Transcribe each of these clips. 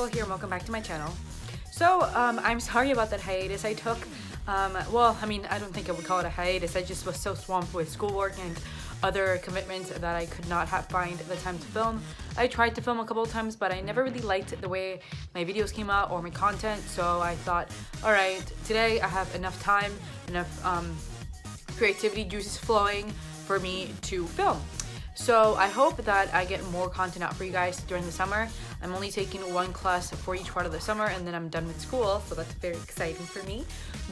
Nicole here and welcome back to my channel. So I'm sorry about that hiatus I took. Well, I mean, I don't think I would call it a hiatus. I just was so swamped with schoolwork and other commitments that I could not find the time to film. I tried to film a couple of times, but I never really liked the way my videos came out or my content. So I thought, all right, today I have enough time, enough creativity juices flowing for me to film. So I hope that I get more content out for you guys during the summer. I'm only taking one class for each part of the summer and then I'm done with school, so that's very exciting for me.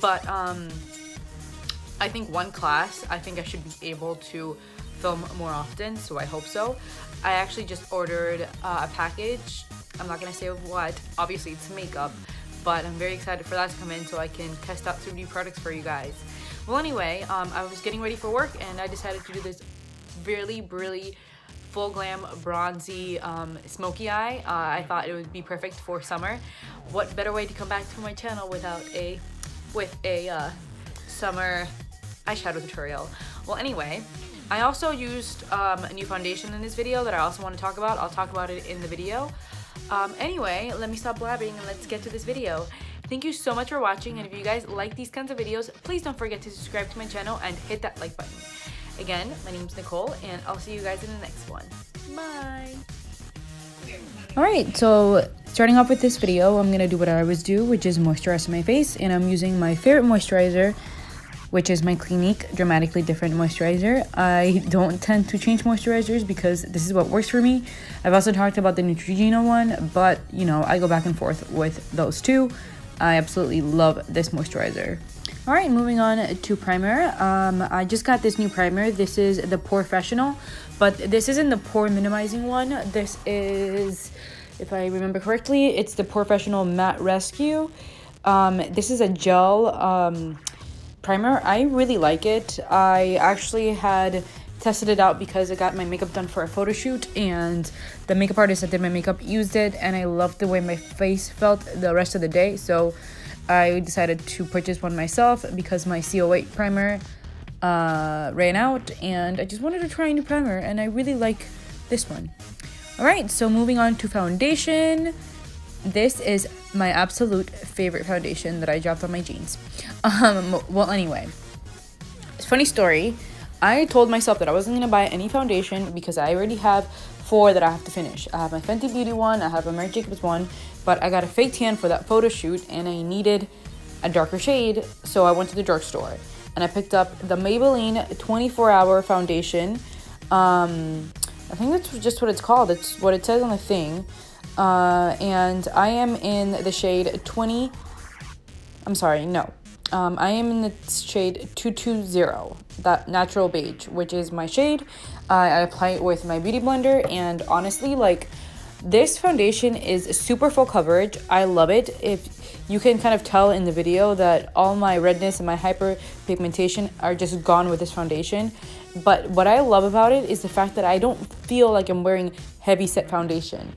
But I think one class, I think I should be able to film more often, so I hope so. I actually just ordered a package. I'm not gonna say what, obviously it's makeup, but I'm very excited for that to come in so I can test out some new products for you guys. Well, anyway, I was getting ready for work and I decided to do this really full glam bronzy smoky eye. I thought it would be perfect for summer. What better way to come back to my channel with a summer eyeshadow tutorial. Well, anyway, I also used a new foundation in this video that I also want to talk about. I'll talk about it in the video. Anyway, let me stop blabbing and let's get to this video. Thank you so much for watching, and if you guys like these kinds of videos, please don't forget to subscribe to my channel and hit that like button. Again, my name's Nicole, and I'll see you guys in the next one. Bye! Alright, so starting off with this video, I'm going to do what I always do, which is moisturize my face, and I'm using my favorite moisturizer, which is my Clinique Dramatically Different Moisturizer. I don't tend to change moisturizers because this is what works for me. I've also talked about the Neutrogena one, but, you know, I go back and forth with those two. I absolutely love this moisturizer. Alright, moving on to primer. I just got this new primer. This is the Professional, but this isn't the pore minimizing one. This is, if I remember correctly, it's the Professional Matte Rescue. This is a gel primer. I really like it. I actually had tested it out because I got my makeup done for a photo shoot, and the makeup artist that did my makeup used it, and I loved the way my face felt the rest of the day. So I decided to purchase one myself because my CO8 primer ran out, and I just wanted to try a new primer, and I really like this one. Alright, so moving on to foundation. This is my absolute favorite foundation that I dropped on my jeans. Well, anyway, funny story. I told myself that I wasn't going to buy any foundation because I already have 4 that I have to finish. I have my Fenty Beauty one, I have a Mary Jacobs one, but I got a fake tan for that photo shoot and I needed a darker shade, so I went to the drugstore and I picked up the Maybelline 24-hour foundation. I think that's just what it's called. It's what it says on the thing. And I am in the shade I am in the shade 220, that natural beige, which is my shade. I apply it with my beauty blender, and honestly, like, this foundation is super full coverage. I love it. If you can kind of tell in the video that all my redness and my hyperpigmentation are just gone with this foundation. But what I love about it is the fact that I don't feel like I'm wearing heavy set foundation,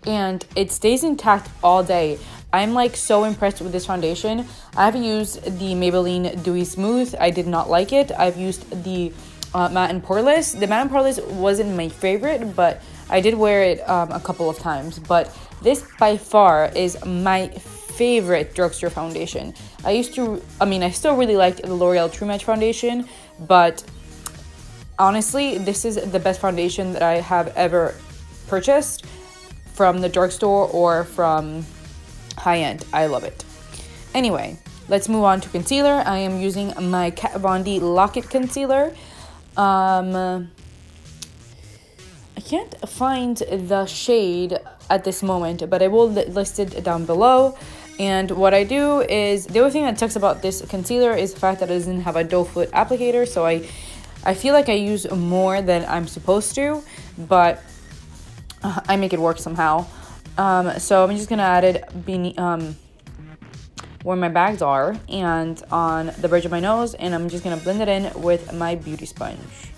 and it stays intact all day. I'm like so impressed with this foundation. I've used the Maybelline Dewy Smooth. I did not like it. I've used the Matte and Poreless. The Matte and Poreless wasn't my favorite, but I did wear it a couple of times. But this by far is my favorite drugstore foundation. I still really liked the L'Oreal True Match foundation, but honestly, this is the best foundation that I have ever purchased from the drugstore or from high-end. I love it. Anyway, let's move on to concealer. I am using my Kat Von D Lock-It Concealer. I can't find the shade at this moment, but I will list it down below. And what I do is, the only thing that sucks about this concealer is the fact that it doesn't have a doe foot applicator, so I feel like I use more than I'm supposed to, but I make it work somehow. So I'm just gonna add it where my bags are and on the bridge of my nose, and I'm just gonna blend it in with my beauty sponge.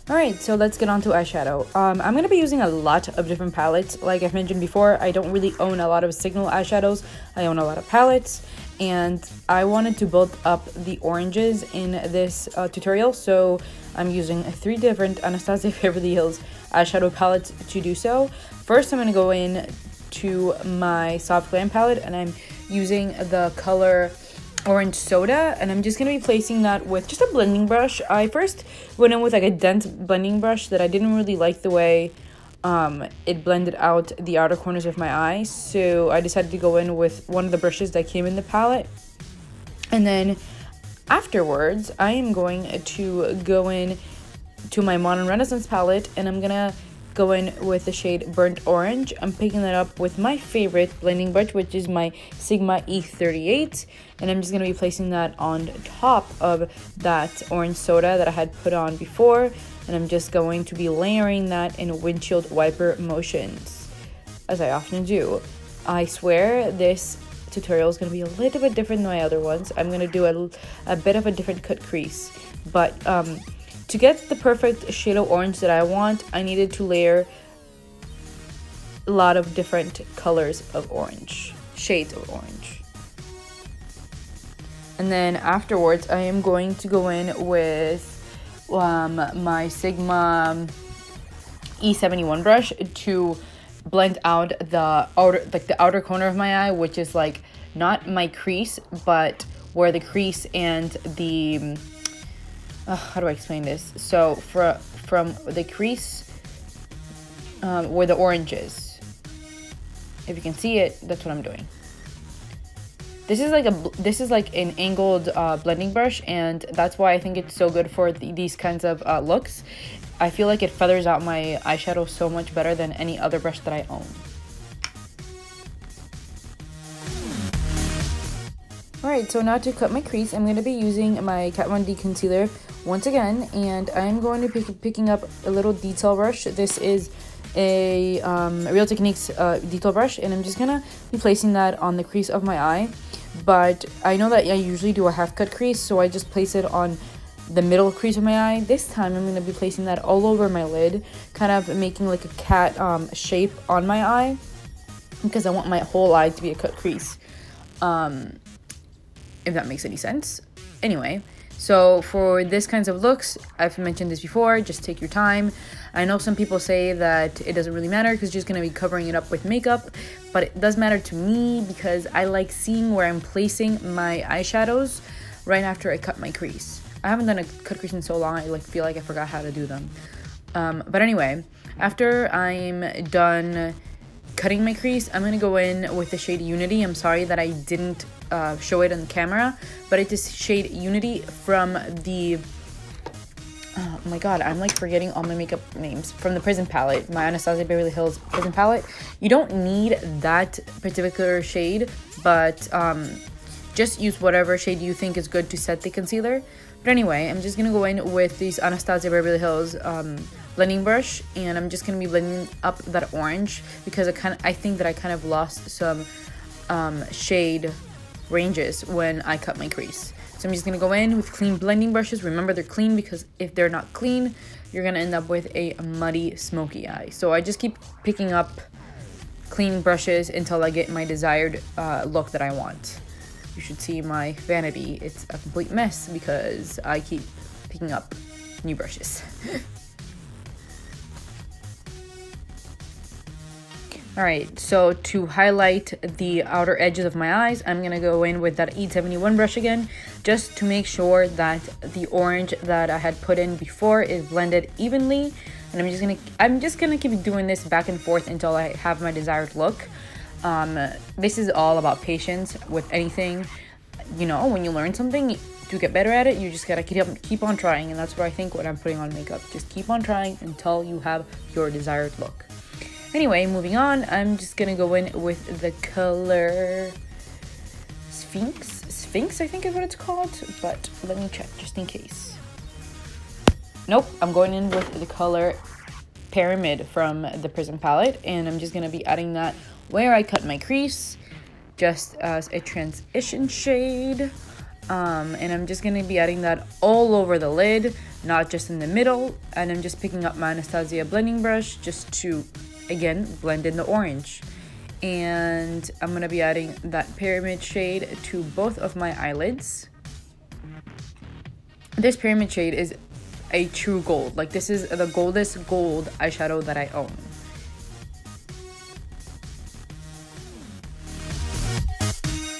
Alright, so let's get on to eyeshadow. I'm going to be using a lot of different palettes. Like I've mentioned before, I don't really own a lot of Signal eyeshadows. I own a lot of palettes, and I wanted to build up the oranges in this tutorial, so I'm using 3 different Anastasia Beverly Hills eyeshadow palettes to do so. First, I'm going to go in to my Soft Glam palette, and I'm using the color Orange Soda, and I'm just going to be placing that with just a blending brush. I first went in with like a dense blending brush that I didn't really like the way it blended out the outer corners of my eyes, so I decided to go in with one of the brushes that came in the palette. And then afterwards, I am going to go in to my Modern Renaissance palette, and I'm gonna go in with the shade Burnt Orange. I'm picking that up with my favorite blending brush, which is my Sigma E38, and I'm just going to be placing that on top of that Orange Soda that I had put on before, and I'm just going to be layering that in windshield wiper motions, as I often do. I swear this tutorial is going to be a little bit different than my other ones. I'm going to do a bit of a different cut crease, but to get the perfect shade of orange that I want, I needed to layer a lot of different colors of orange, shades of orange. And then afterwards, I am going to go in with my Sigma E71 brush to blend out the outer corner of my eye, which is like not my crease, but where the crease and the how do I explain this? So from the crease where the orange is, if you can see it, that's what I'm doing. This is like an angled blending brush, and that's why I think it's so good for these kinds of looks. I feel like it feathers out my eyeshadow so much better than any other brush that I own. Alright, so now to cut my crease, I'm going to be using my Kat Von D concealer once again, and I'm going to be picking up a little detail brush. This is a Real Techniques detail brush, and I'm just going to be placing that on the crease of my eye. But I know that I usually do a half cut crease, so I just place it on the middle crease of my eye. This time I'm going to be placing that all over my lid, kind of making like a cat shape on my eye, because I want my whole eye to be a cut crease. If that makes any sense. Anyway, so for this kinds of looks, I've mentioned this before, just take your time. I know some people say that it doesn't really matter because you're just going to be covering it up with makeup, but it does matter to me because I like seeing where I'm placing my eyeshadows right after I cut my crease. I haven't done a cut crease in so long, I feel like I forgot how to do them. But anyway, after I'm done cutting my crease, I'm going to go in with the shade Unity. I'm sorry that I didn't show it on the camera, but it is shade Unity from the oh my god, I'm like forgetting all my makeup names, from the Prison palette, my Anastasia Beverly Hills Prison palette. You don't need that particular shade, but just use whatever shade you think is good to set the concealer. But anyway, I'm just gonna go in with this Anastasia Beverly Hills blending brush, and I'm just gonna be blending up that orange because I think that I kind of lost some shade ranges when I cut my crease. So I'm just gonna go in with clean blending brushes. Remember, they're clean because if they're not clean, you're gonna end up with a muddy, smoky eye. So I just keep picking up clean brushes until I get my desired look that I want. You should see my vanity. It's a complete mess because I keep picking up new brushes. Alright, so to highlight the outer edges of my eyes, I'm going to go in with that E71 brush again, just to make sure that the orange that I had put in before is blended evenly. And I'm just gonna keep doing this back and forth until I have my desired look. This is all about patience with anything. You know, when you learn something, to get better at it, you just gotta keep on trying. And that's where I think when I'm putting on makeup, just keep on trying until you have your desired look. Anyway, moving on, I'm just gonna go in with the color Sphinx, I think is what it's called, but let me check just in case. Nope, I'm going in with the color Pyramid from the Prism palette, and I'm just gonna be adding that where I cut my crease, just as a transition shade. And I'm just gonna be adding that all over the lid, not just in the middle. And I'm just picking up my Anastasia blending brush just to, again, blend in the orange. And I'm gonna be adding that pyramid shade to both of my eyelids. This pyramid shade is a true gold. Like, this is the goldest gold eyeshadow that I own.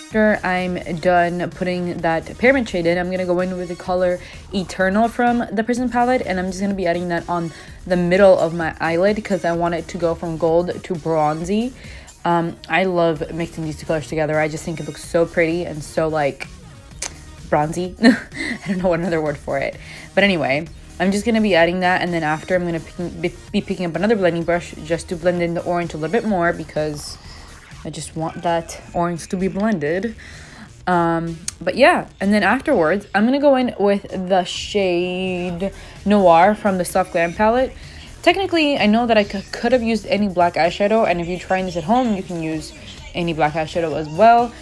After I'm done putting that pyramid shade in, I'm gonna go in with the color Eternal from the Prism palette, and I'm just gonna be adding that on the middle of my eyelid because I want it to go from gold to bronzy. I love mixing these two colors together. I just think it looks so pretty and so like bronzy. I don't know what another word for it, but anyway, I'm just gonna be adding that, and then after I'm gonna be picking up another blending brush just to blend in the orange a little bit more because I just want that orange to be blended. But yeah, and then afterwards, I'm gonna go in with the shade Noir from the Soft Glam palette. Technically, I know that I could have used any black eyeshadow, and if you're trying this at home, you can use any black eyeshadow as well.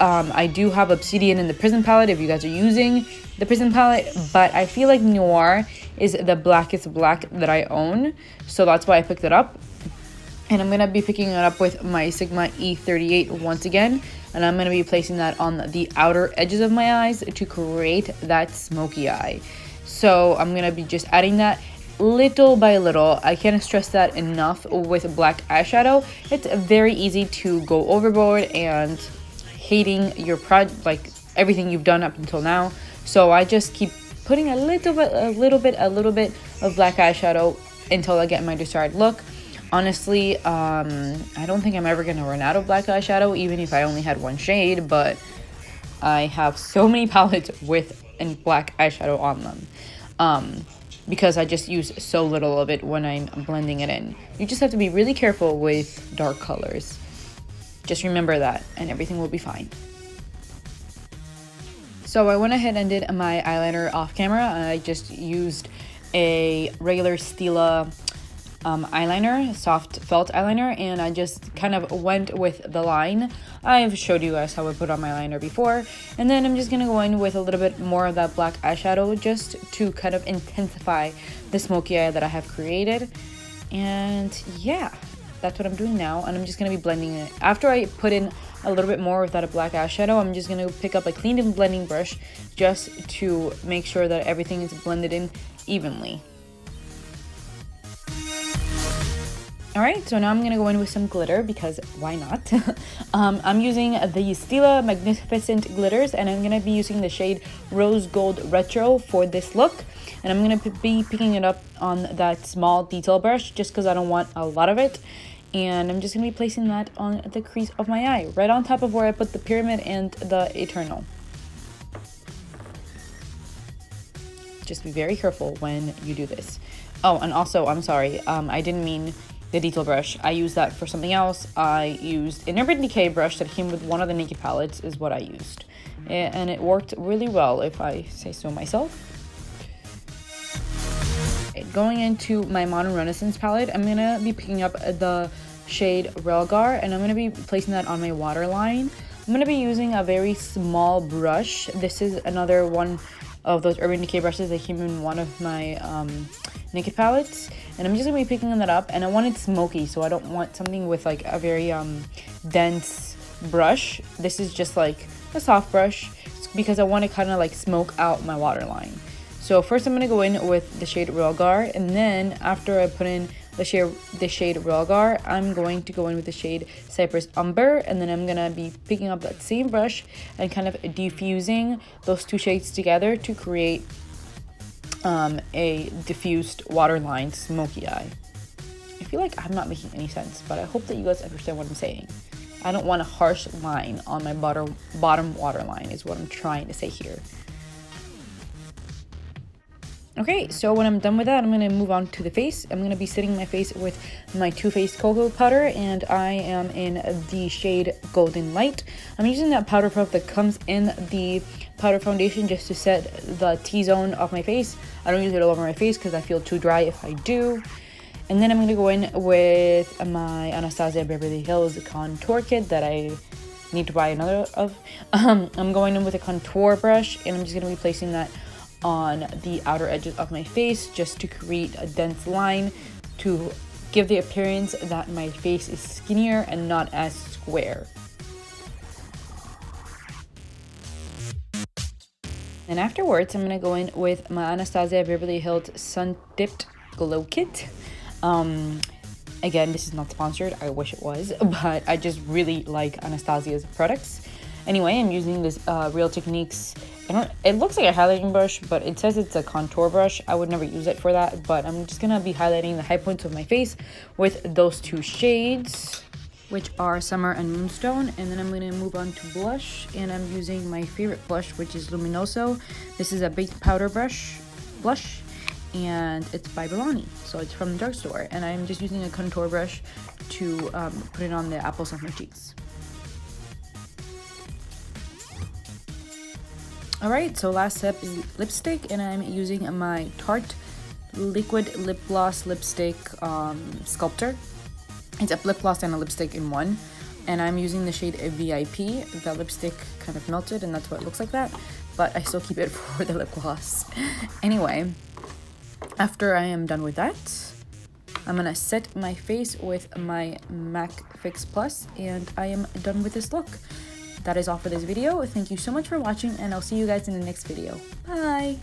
I do have Obsidian in the Prism palette if you guys are using the Prism palette, but I feel like Noir is the blackest black that I own, so that's why I picked it up. And I'm going to be picking it up with my Sigma E38 once again. And I'm going to be placing that on the outer edges of my eyes to create that smoky eye. So I'm going to be just adding that little by little. I can't stress that enough with black eyeshadow. It's very easy to go overboard and hating your project, like everything you've done up until now. So I just keep putting a little bit of black eyeshadow until I get my desired look. Honestly, I don't think I'm ever gonna run out of black eyeshadow, even if I only had one shade, but I have so many palettes with black eyeshadow on them, because I just use so little of it when I'm blending it in. You just have to be really careful with dark colors. Just remember that, and everything will be fine. So I went ahead and did my eyeliner off camera. I just used a regular Stila eyeliner, soft felt eyeliner, and I just kind of went with the line. I've showed you guys how I put on my liner before, and then I'm just gonna go in with a little bit more of that black eyeshadow just to kind of intensify the smoky eye that I have created. And yeah, that's what I'm doing now, and I'm just gonna be blending it. After I put in a little bit more of that black eyeshadow, I'm just gonna pick up a clean blending brush just to make sure that everything is blended in evenly. Alright, so now I'm going to go in with some glitter because why not? I'm using the Stila Magnificent Glitters, and I'm going to be using the shade Rose Gold Retro for this look. And I'm going to be picking it up on that small detail brush just because I don't want a lot of it. And I'm just going to be placing that on the crease of my eye, right on top of where I put the pyramid and the Eternal. Just be very careful when you do this. Oh, and also, I'm sorry, I didn't mean the detail brush. I used that for something else. I used an Urban Decay brush that came with one of the Naked palettes is what I used. And it worked really well, if I say so myself. Going into my Modern Renaissance palette, I'm gonna be picking up the shade Relgar, and I'm gonna be placing that on my waterline. I'm gonna be using a very small brush. This is another one of those Urban Decay brushes that came in one of my Naked palettes, and I'm just gonna be picking that up. And I wanted smoky, so I don't want something with like a very dense brush. This is just like a soft brush because I want to kind of like smoke out my waterline. So first I'm gonna go in with the shade Relgar, and then after I put in the shade Relgar, I'm going to go in with the shade Cypress Umber, and then I'm gonna be picking up that same brush and kind of diffusing those two shades together to create a diffused waterline smoky eye. I feel like I'm not making any sense, but I hope that you guys understand what I'm saying. I don't want a harsh line on my bottom waterline is what I'm trying to say here. Okay, so when I'm done with that, I'm going to move on to the face. I'm going to be setting my face with my Too Faced Cocoa Powder, and I am in the shade Golden Light. I'm using that powder puff that comes in the powder foundation just to set the T-zone of my face. I don't use it all over my face because I feel too dry if I do. And then I'm going to go in with my Anastasia Beverly Hills Contour Kit that I need to buy another of. I'm going in with a contour brush, and I'm just going to be placing that on the outer edges of my face just to create a dense line to give the appearance that my face is skinnier and not as square. And afterwards, I'm going to go in with my Anastasia Beverly Hills Sun Dipped Glow Kit. Again, this is not sponsored. I wish it was, but I just really like Anastasia's products. Anyway, I'm using this Real Techniques. It looks like a highlighting brush, but it says it's a contour brush. I would never use it for that, but I'm just gonna be highlighting the high points of my face with those two shades, which are Summer and Moonstone. And then I'm gonna move on to blush, and I'm using my favorite blush, which is Luminoso. This is a baked powder blush, and it's by Milani, so it's from the drugstore. And I'm just using a contour brush to put it on the apples of my cheeks. Alright, so last step is lipstick, and I'm using my Tarte Liquid Lip Gloss Lipstick Sculptor. It's a lip gloss and a lipstick in one, and I'm using the shade VIP. The lipstick kind of melted, and that's why it looks like that, but I still keep it for the lip gloss. Anyway, after I am done with that, I'm gonna set my face with my MAC Fix Plus, and I am done with this look. That is all for this video. Thank you so much for watching, and I'll see you guys in the next video. Bye!